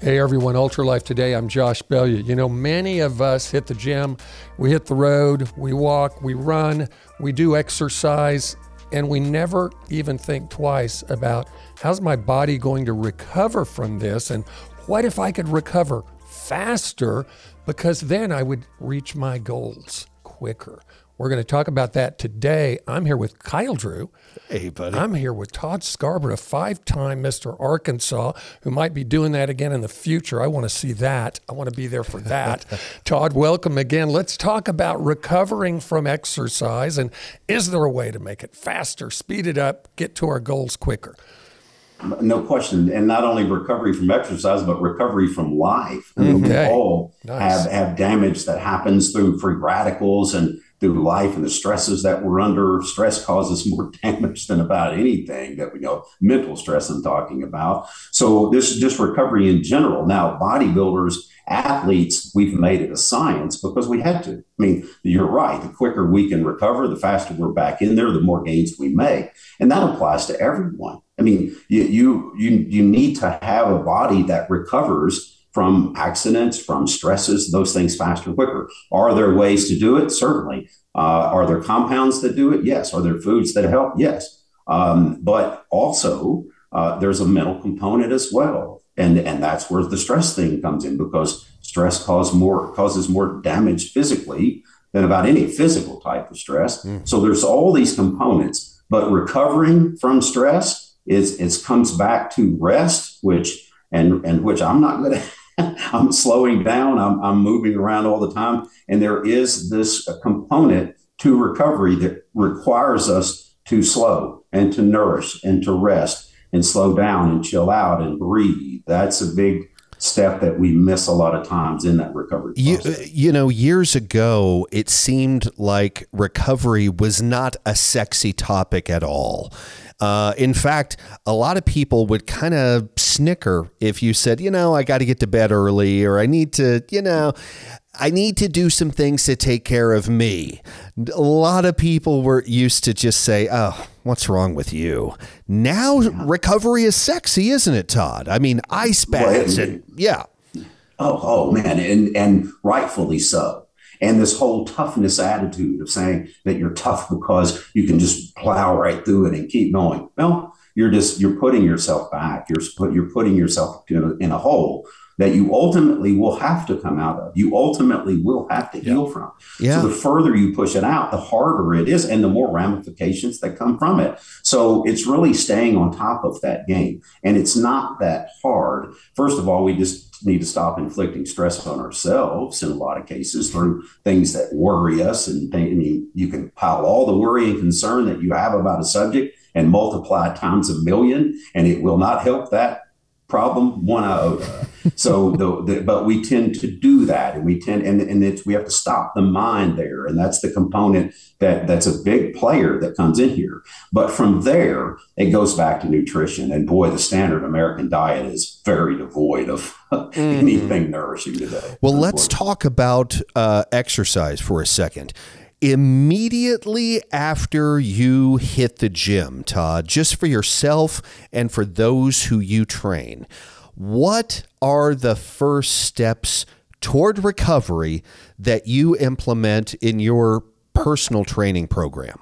Hey everyone, Ultralife today. I'm Josh Bellew. You know, many of us hit the gym, we hit the road, we walk, we run, we do exercise, and we never even think twice about how's my body going to recover from this, and what if I could recover faster, because then I would reach my goals quicker. We're going to talk about that today. I'm here with Kyle Drew. Hey, buddy. I'm here with Todd Scarborough, five-time Mr. Arkansas, who might be doing that again in the future. I want to see that. I want to be there for that. Todd, welcome again. Let's talk about recovering from exercise, and is there a way to make it faster, speed it up, get to our goals quicker? No question. And not only recovery from exercise, but recovery from life. I mean, we all have damage that happens through free radicals and through life and the stresses that we're under. Stress causes more damage than about anything that we know, mental stress I'm talking about. So this is just recovery in general. Now, bodybuilders, athletes, we've made it a science because we had to. I mean, you're right. The quicker we can recover, the faster we're back in there, the more gains we make. And that applies to everyone. I mean, you need to have a body that recovers from accidents, from stresses, those things faster and quicker. Are there ways to do it? Certainly. Are there compounds that do it? Yes. Are there foods that help? Yes. But also, there's a mental component as well. And that's where the stress thing comes in, because stress causes more damage physically than about any physical type of stress. So there's all these components, but recovering from stress comes back to rest, which I'm not good at. I'm slowing down. I'm moving around all the time. And there is this component to recovery that requires us to slow and to nourish and to rest and slow down and chill out and breathe. That's a big step that we miss a lot of times in that recovery process. You know, years ago, it seemed like recovery was not a sexy topic at all. In fact, a lot of people would kind of snicker if you said, I got to get to bed early, or I need to do some things to take care of me. A lot of people were used to just say, oh, what's wrong with you? Now recovery is sexy, isn't it, Todd? I mean, ice baths and yeah. Oh man. And rightfully so. And this whole toughness attitude of saying that you're tough because you can just plow right through it and keep going. Well, you're putting yourself back. You're putting yourself in a hole that you ultimately will have to come out of. You ultimately will have to heal from. So the further you push it out, the harder it is and the more ramifications that come from it. So it's really staying on top of that game. And it's not that hard. First of all, we just need to stop inflicting stress on ourselves in a lot of cases through things that worry us. And you can pile all the worry and concern that you have about a subject and multiply it times a million, and it will not help that problem one iota. So, but we tend to do that, and we have to stop the mind there, and that's the component that's a big player that comes in here. But from there, it goes back to nutrition, and boy, the standard American diet is very devoid of anything nourishing today. Well, let's talk about exercise for a second. Immediately after you hit the gym, Todd, just for yourself and for those who you train, what are the first steps toward recovery that you implement in your personal training program?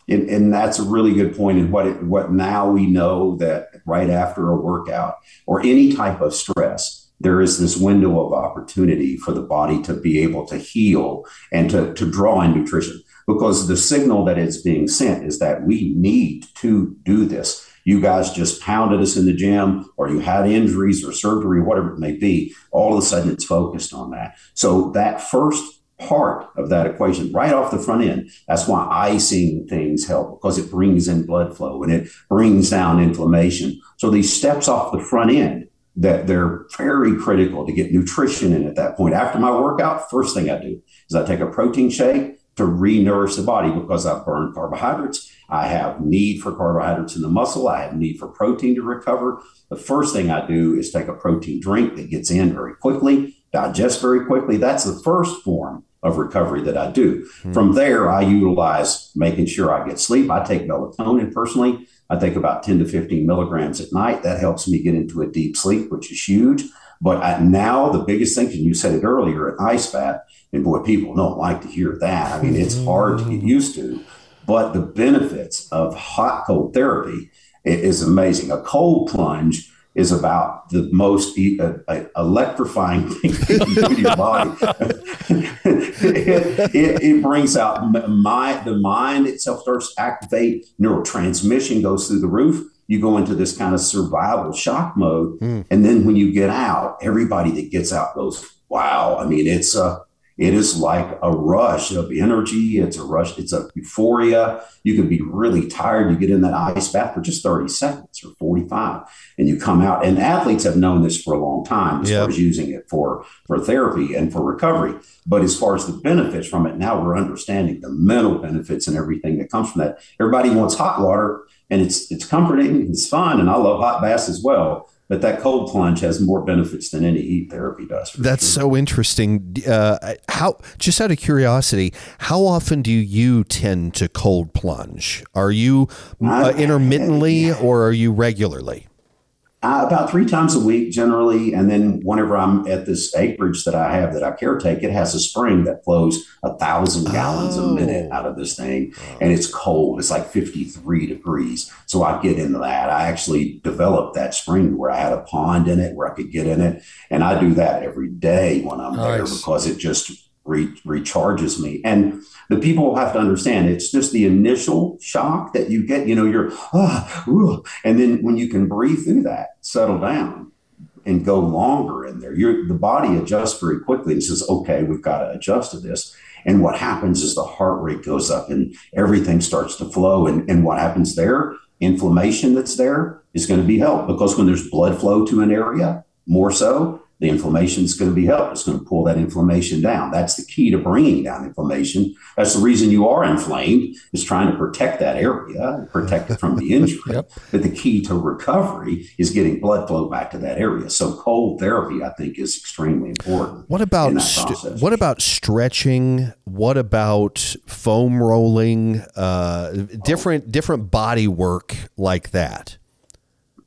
And that's a really good point. And what now we know that right after a workout or any type of stress, there is this window of opportunity for the body to be able to heal and to draw in nutrition, because the signal that is being sent is that we need to do this. You guys just pounded us in the gym, or you had injuries or surgery, whatever it may be. All of a sudden it's focused on that. So that first part of that equation right off the front end, that's why icing things help, because it brings in blood flow and it brings down inflammation. So these steps off the front end, that they're very critical to get nutrition in at that point. After my workout, first thing I do is I take a protein shake to re-nourish the body, because I've burned carbohydrates. I have need for carbohydrates in the muscle. I have need for protein to recover. The first thing I do is take a protein drink that gets in very quickly, digests very quickly. That's the first form of recovery that I do. From there, I utilize making sure I get sleep. I take melatonin personally. I take about 10 to 15 milligrams at night. That helps me get into a deep sleep, which is huge. But now the biggest thing, and you said it earlier, an ice bath, and boy, people don't like to hear that. I mean, it's hard to get used to, but the benefits of hot cold therapy is amazing. A cold plunge is about the most electrifying thing you can do to your body. it brings out the mind itself starts to activate, neurotransmission goes through the roof. You go into this kind of survival shock mode. And then when you get out, everybody that gets out goes, wow. I mean, it is like a rush of energy. It's a rush. It's a euphoria. You can be really tired. You get in that ice bath for just 30 seconds or 45 and you come out. And athletes have known this for a long time as far as using it for therapy and for recovery. But as far as the benefits from it, now we're understanding the mental benefits and everything that comes from that. Everybody wants hot water and it's comforting. It's fun. And I love hot baths as well. But that cold plunge has more benefits than any heat therapy does. That's so interesting. Just out of curiosity, how often do you tend to cold plunge? Are you intermittently or are you regularly? About 3 times a week generally. And then whenever I'm at this acreage that I have that I caretake, it has a spring that flows 1,000 gallons a minute out of this thing. And it's cold. It's like 53 degrees. So I get into that. I actually developed that spring where I had a pond in it where I could get in it. And I do that every day when I'm there because it just recharges me. And the people have to understand it's just the initial shock that you get, you're, and then when you can breathe through that, settle down and go longer in there, the body adjusts very quickly and says, okay, we've got to adjust to this. And what happens is the heart rate goes up and everything starts to flow. And what happens there, inflammation that's there is going to be helped because when there's blood flow to an area, more so, the inflammation is going to be helped. It's going to pull that inflammation down. That's the key to bringing down inflammation. That's the reason you are inflamed, is trying to protect that area, protect it from the injury. But the key to recovery is getting blood flow back to that area. So cold therapy, I think, is extremely important. What about stretching? What about foam rolling? Different body work like that?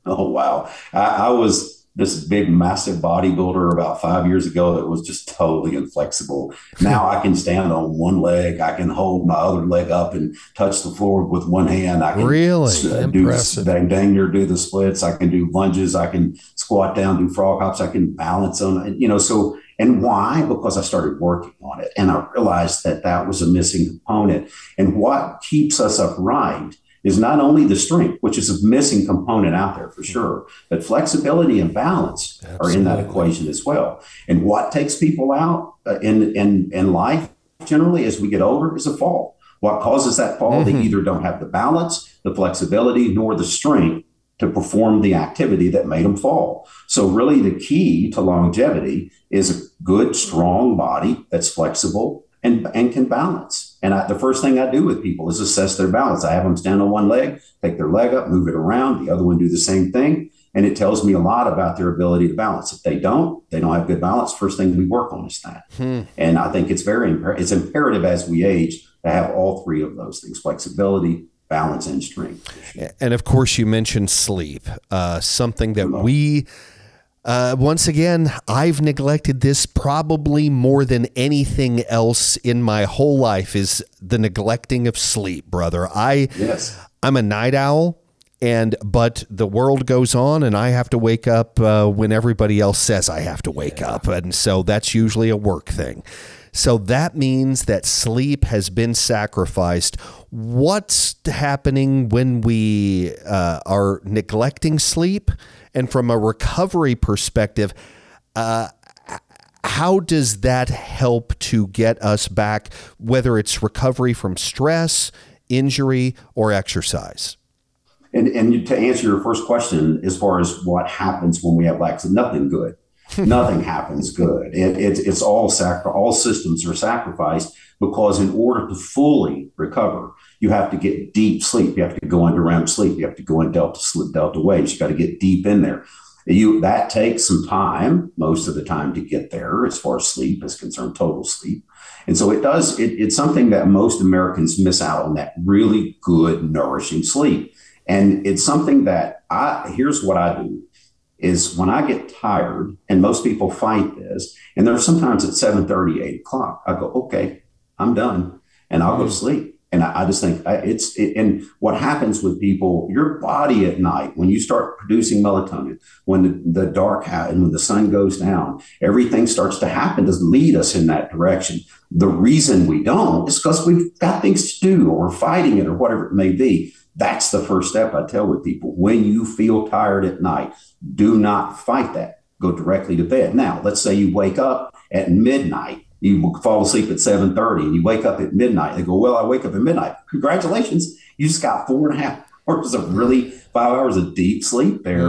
Oh, wow. I was this big, massive bodybuilder about 5 years ago that was just totally inflexible. Now I can stand on one leg. I can hold my other leg up and touch the floor with one hand. I can do the splits. I can do lunges. I can squat down, do frog hops. I can balance on it, so. And why? Because I started working on it. And I realized that was a missing component. And what keeps us upright is not only the strength, which is a missing component out there for sure, but flexibility and balance are in that equation as well. And what takes people out in life generally as we get older is a fall. What causes that fall? They either don't have the balance, the flexibility, nor the strength to perform the activity that made them fall. So really the key to longevity is a good, strong body that's flexible and can balance. And the first thing I do with people is assess their balance. I have them stand on one leg, take their leg up, move it around, the other one do the same thing. And it tells me a lot about their ability to balance. If they don't have good balance, first thing we work on is that. And I think it's it's imperative as we age to have all three of those things: flexibility, balance, and strength. And of course, you mentioned sleep, something that once again, I've neglected this probably more than anything else in my whole life, is the neglecting of sleep, brother. I'm a night owl, but the world goes on and I have to wake up when everybody else says I have to wake up. And so that's usually a work thing. So that means that sleep has been sacrificed. What's happening when we are neglecting sleep? And from a recovery perspective, how does that help to get us back, whether it's recovery from stress, injury, or exercise? And to answer your first question, as far as what happens when we have lack, nothing good. Nothing happens good. It's all systems are sacrificed, because in order to fully recover, you have to get deep sleep. You have to go into REM sleep. You have to go in delta waves. You got to get deep in there. That takes some time, most of the time, to get there as far as sleep is concerned, total sleep. And so it's something that most Americans miss out on, that really good, nourishing sleep. And it's something that here's what I do is when I get tired, and most people fight this, and there's sometimes at 7:30, 8 o'clock, I go, okay, I'm done. And I'll go to sleep. And I just think and what happens with people, your body at night, when you start producing melatonin, when the dark and when the sun goes down, everything starts to happen to lead us in that direction. The reason we don't is because we've got things to do, or we're fighting it, or whatever it may be. That's the first step I tell with people. When you feel tired at night, do not fight that. Go directly to bed. Now, let's say you wake up at midnight. You fall asleep at 7:30 and you wake up at midnight. They go, well, I wake up at midnight. Congratulations. You just got 4.5 hours of 5 hours of deep sleep there.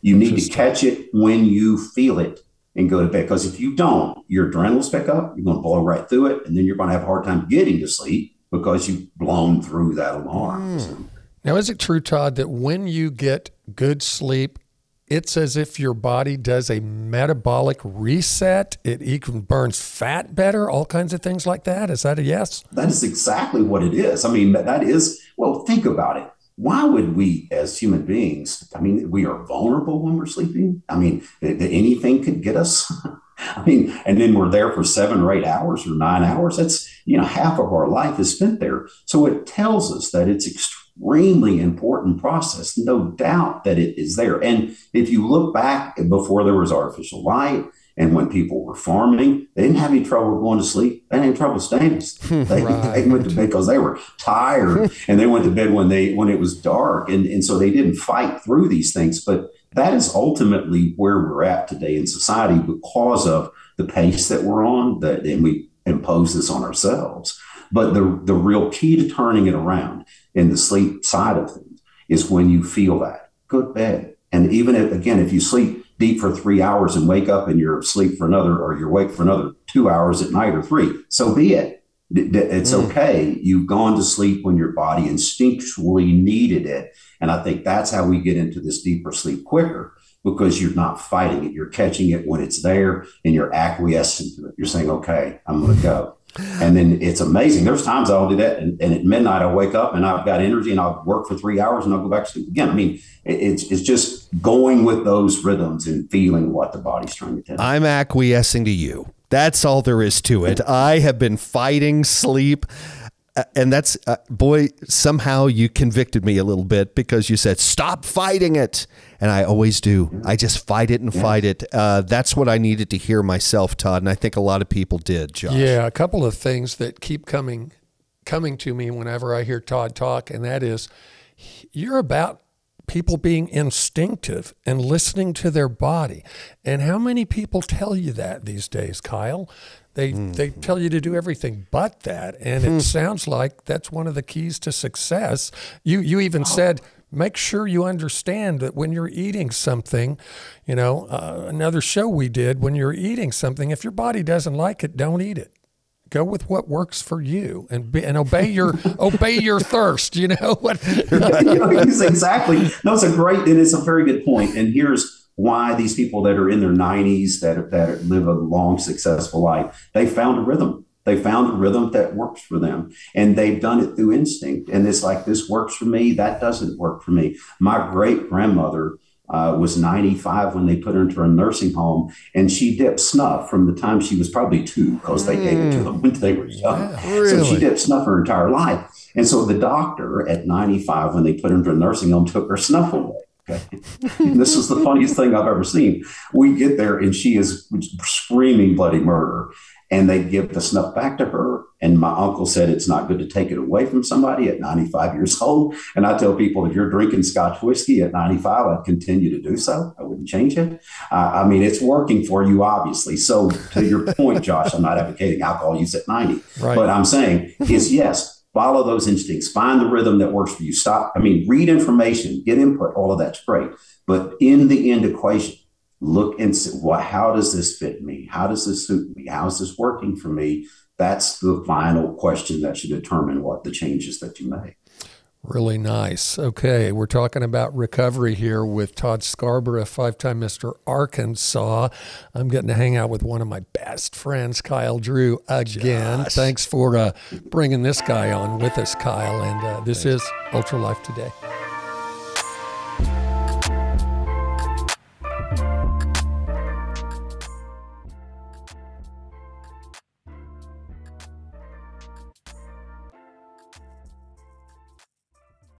You need to catch it when you feel it and go to bed. Because if you don't, your adrenals pick up. You're going to blow right through it. And then you're going to have a hard time getting to sleep because you've blown through that alarm. Now, is it true, Todd, that when you get good sleep, it's as if your body does a metabolic reset? It even burns fat better, all kinds of things like that. Is that a yes? That is exactly what it is. I mean, that is, well, think about it. Why would we as human beings, I mean, we are vulnerable when we're sleeping. I mean, anything could get us. I mean, and then we're there for 7 or 8 hours or 9 hours. That's, half of our life is spent there. So it tells us that it's extremely important process. No doubt that it is there. And if you look back before there was artificial light and when people were farming, they didn't have any trouble going to sleep. They didn't have trouble staying asleep. They went to bed because they were tired, and they went to bed when it was dark. And so they didn't fight through these things. But that is ultimately where we're at today in society because of the pace that we're on, and we impose this on ourselves. But the real key to turning it around in the sleep side of things is when you feel that, go to bed. And even if you sleep deep for 3 hours and wake up and you're asleep for another, or you're awake for another 2 hours at night or 3, so be it. It's okay. You've gone to sleep when your body instinctually needed it. And I think that's how we get into this deeper sleep quicker, because you're not fighting it. You're catching it when it's there and you're acquiescing to it. You're saying, okay, I'm going to go. And then it's amazing. There's times I'll do that. And at midnight, I'll wake up and I've got energy and I'll work for 3 hours and I'll go back to sleep again. I mean, it's just going with those rhythms and feeling what the body's trying to tell you. I'm acquiescing to you. That's all there is to it. I have been fighting sleep. And that's, boy, somehow you convicted me a little bit because you said, stop fighting it. And I always do. I just fight it and fight it. That's what I needed to hear myself, Todd. And I think a lot of people did, Josh. Yeah, a couple of things that keep coming to me whenever I hear Todd talk, and that is, you're about people being instinctive and listening to their body. And how many people tell you that these days, Kyle? They tell you to do everything but that. And it sounds like that's one of the keys to success. You even said, make sure you understand that when you're eating something, another show we did, when you're eating something, if your body doesn't like it, don't eat it. Go with what works for you, and obey your thirst. You know what? Exactly. No, it's a very good point. And here's why these people that are in their 90s that live a long, successful life, they found a rhythm. They found a rhythm that works for them, and they've done it through instinct. And it's like, this works for me. That doesn't work for me. My great grandmother was 95 when they put her into a nursing home, and she dipped snuff from the time she was probably 2, because they gave it to them when they were young. Yeah, really? So she dipped snuff her entire life. And so the doctor at 95, when they put her into a nursing home, took her snuff away. Okay. This is the funniest thing I've ever seen. We get there and she is screaming bloody murder, and they give the snuff back to her. And my uncle said it's not good to take it away from somebody at 95 years old. And I tell people, if you're drinking Scotch whiskey at 95, I'd continue to do so. I wouldn't change it. I mean, it's working for you, obviously. So to your point, Josh, I'm not advocating alcohol use at 90. Right. But I'm saying is, yes, follow those instincts. Find the rhythm that works for you. Read information, get input. All of that's great. But in the end equation, look and see, how does this fit me? How does this suit me? How is this working for me? That's the final question that should determine what the changes that you make. Really nice. Okay, we're talking about recovery here with Todd Scarborough, 5-time Mr. Arkansas. I'm getting to hang out with one of my best friends, Kyle Drew, again. Josh. Thanks for bringing this guy on with us, Kyle. And this is Ultra Life Today.